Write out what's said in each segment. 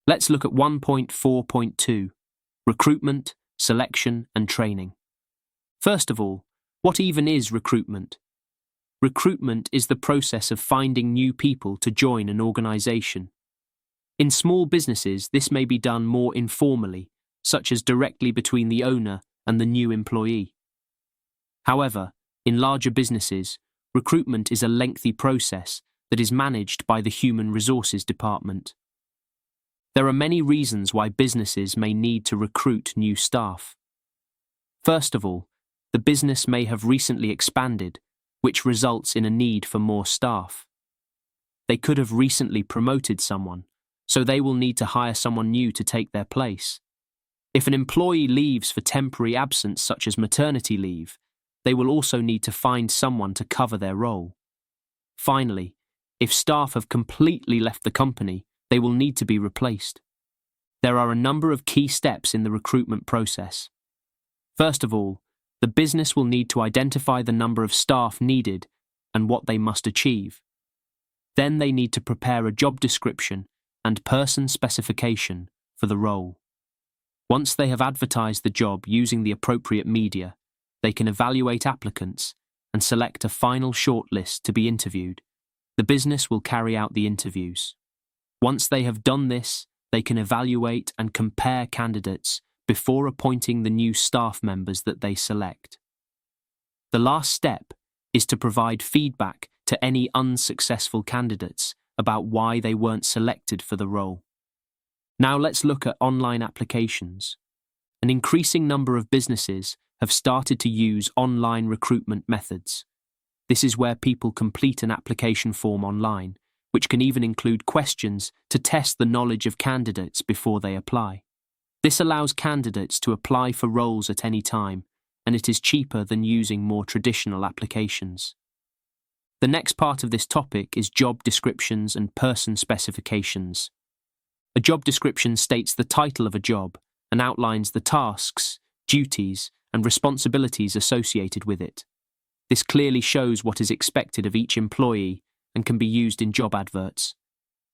Let's look at 1.4.2, Recruitment, Selection and Training. First of all, what even is recruitment? Recruitment is the process of finding new people to join an organization. In small businesses, this may be done more informally, such as directly between the owner and the new employee. However, in larger businesses, recruitment is a lengthy process that is managed by the Human Resources Department. There are many reasons why businesses may need to recruit new staff. First of all, the business may have recently expanded, which results in a need for more staff. They could have recently promoted someone, so they will need to hire someone new to take their place. If an employee leaves for temporary absence such as maternity leave, they will also need to find someone to cover their role. Finally, if staff have completely left the company, they will need to be replaced. There are a number of key steps in the recruitment process. First of all, the business will need to identify the number of staff needed and what they must achieve. Then they need to prepare a job description and person specification for the role. Once they have advertised the job using the appropriate media, they can evaluate applicants and select a final shortlist to be interviewed. The business will carry out the interviews. Once they have done this, they can evaluate and compare candidates before appointing the new staff members that they select. The last step is to provide feedback to any unsuccessful candidates about why they weren't selected for the role. Now let's look at online applications. An increasing number of businesses have started to use online recruitment methods. This is where people complete an application form online, which can even include questions to test the knowledge of candidates before they apply. This allows candidates to apply for roles at any time, and it is cheaper than using more traditional applications. The next part of this topic is job descriptions and person specifications. A job description states the title of a job and outlines the tasks, duties, and responsibilities associated with it. This clearly shows what is expected of each employee and can be used in job adverts.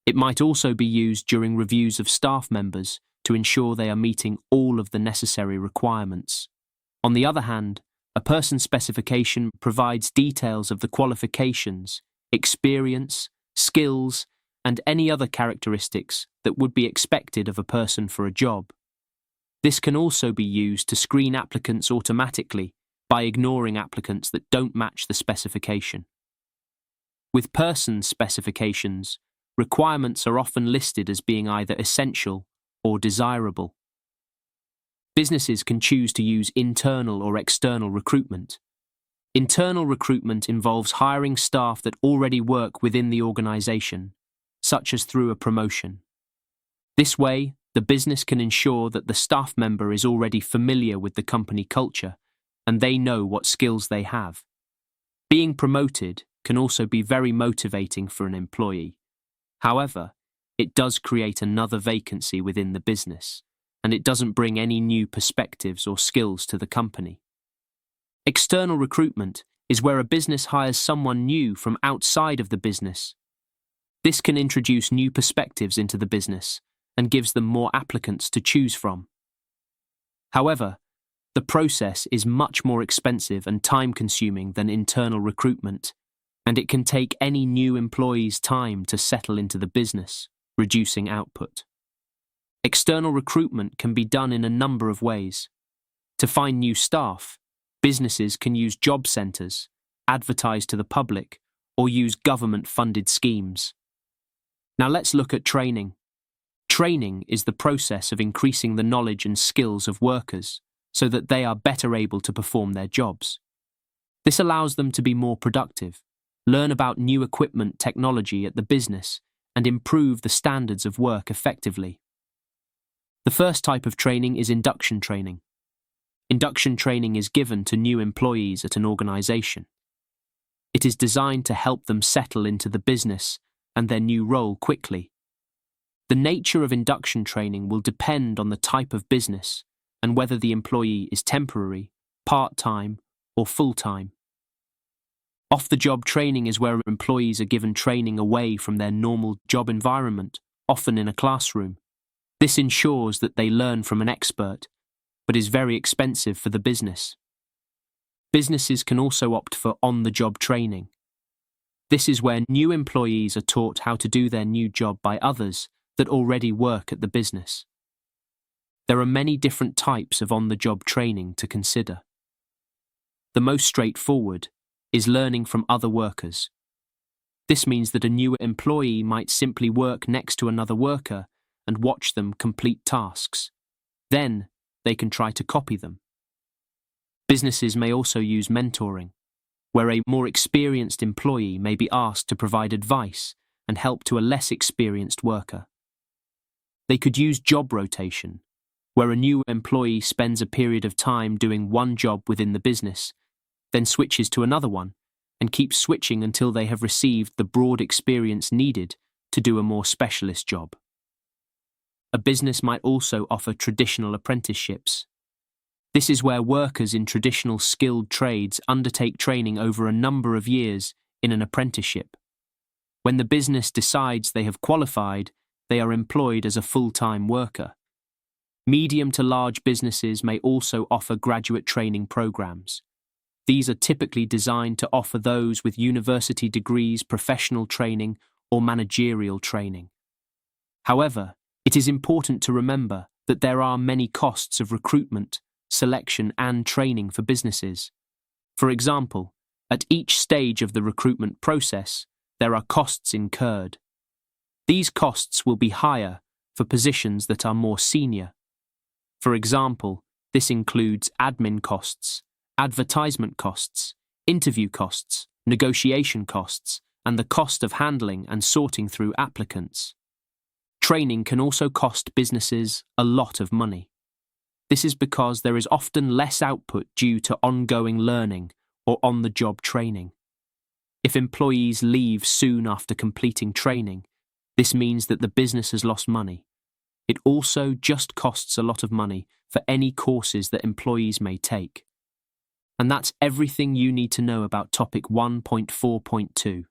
It might also be used during reviews of staff members to ensure they are meeting all of the necessary requirements. On the other hand, a person specification provides details of the qualifications, experience, skills, and any other characteristics that would be expected of a person for a job. This can also be used to screen applicants automatically by ignoring applicants that don't match the specification. With person specifications, requirements are often listed as being either essential or desirable. Businesses can choose to use internal or external recruitment. Internal recruitment involves hiring staff that already work within the organization, such as through a promotion. This way, the business can ensure that the staff member is already familiar with the company culture and they know what skills they have. Being promoted can also be very motivating for an employee. However, it does create another vacancy within the business, and it doesn't bring any new perspectives or skills to the company. External recruitment is where a business hires someone new from outside of the business. This can introduce new perspectives into the business and gives them more applicants to choose from. However, the process is much more expensive and time-consuming than internal recruitment, and it can take any new employee's time to settle into the business, reducing output. External recruitment can be done in a number of ways. To find new staff, businesses can use job centres, advertise to the public, or use government-funded schemes. Now let's look at training. Training is the process of increasing the knowledge and skills of workers so that they are better able to perform their jobs. This allows them to be more productive, learn about new equipment technology at the business, and improve the standards of work effectively. The first type of training is induction training. Induction training is given to new employees at an organization. It is designed to help them settle into the business and their new role quickly. The nature of induction training will depend on the type of business and whether the employee is temporary, part-time, or full-time. Off-the-job training is where employees are given training away from their normal job environment, often in a classroom. This ensures that they learn from an expert, but is very expensive for the business. Businesses can also opt for on-the-job training. This is where new employees are taught how to do their new job by others that already work at the business. There are many different types of on-the-job training to consider. The most straightforward is learning from other workers. This means that a new employee might simply work next to another worker and watch them complete tasks. Then, they can try to copy them. Businesses may also use mentoring, where a more experienced employee may be asked to provide advice and help to a less experienced worker. They could use job rotation, where a new employee spends a period of time doing one job within the business, then switches to another one, and keeps switching until they have received the broad experience needed to do a more specialist job. A business might also offer traditional apprenticeships. This is where workers in traditional skilled trades undertake training over a number of years in an apprenticeship. When the business decides they have qualified, they are employed as a full-time worker. Medium to large businesses may also offer graduate training programs. These are typically designed to offer those with university degrees professional training or managerial training. However, it is important to remember that there are many costs of recruitment, selection, and training for businesses. For example, at each stage of the recruitment process, there are costs incurred. These costs will be higher for positions that are more senior. For example, this includes admin costs, advertisement costs, interview costs, negotiation costs, and the cost of handling and sorting through applicants. Training can also cost businesses a lot of money. This is because there is often less output due to ongoing learning or on-the-job training. If employees leave soon after completing training, this means that the business has lost money. It also just costs a lot of money for any courses that employees may take. And that's everything you need to know about topic 1.4.2.